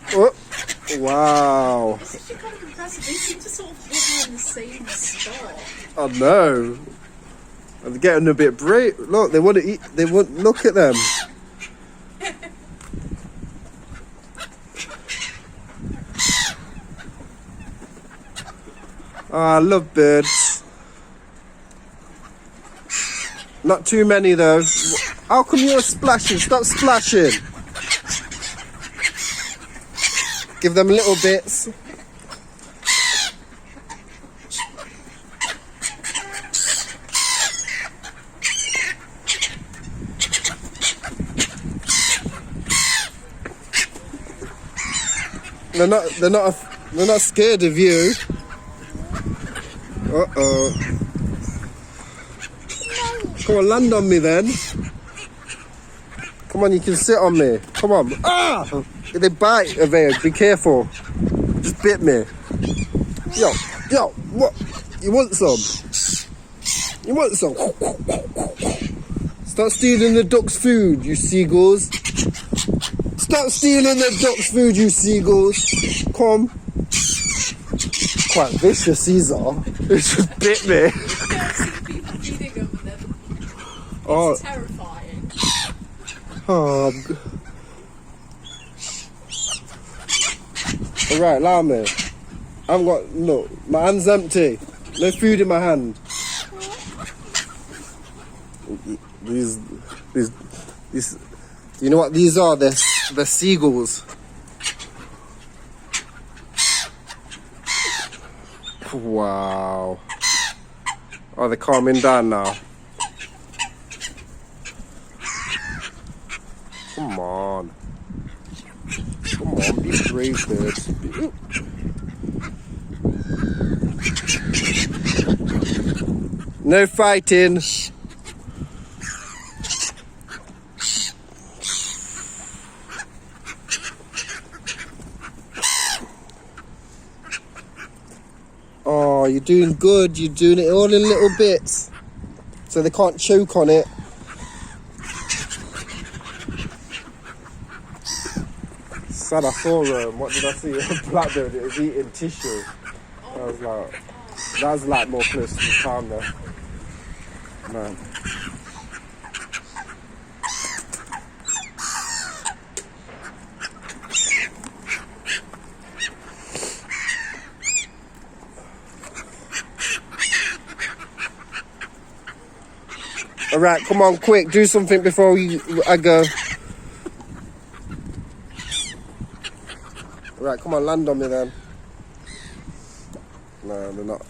Oh, wow. It's actually kind of impressive. They seem to sort of hit in the same spot. I know. And they're getting a bit brave. Look, they want to eat. They want. Look at them. Oh, I love birds. Not too many though. How come you're splashing? Stop splashing. Give them little bits. They're not scared of you. Uh-oh. Come on, land on me then. Come on, you can sit on me. Come on. Ah! They bite, Avea. Be careful. Just bit me. Yo, what? You want some? You want some? Stop stealing the duck's food, you seagulls. Stop stealing the duck's food, you seagulls. Come. Quite vicious, these are. It just bit me. It's terrifying. Oh. Alright, allow me. I've got, look, my hand's empty. No food in my hand. These, you know what these are? They're seagulls. Wow. Oh, they're calming down now. Come on. Come on, be brave, birds. No fighting. Oh, you're doing good. You're doing it all in little bits, so they can't choke on it. Sad, I saw what did I see? A blackbird. It was eating tissue. I was like, that was like more close to the time there. Man. Alright, come on, quick, do something before I go. Right, come on, land on me then. No, they're not.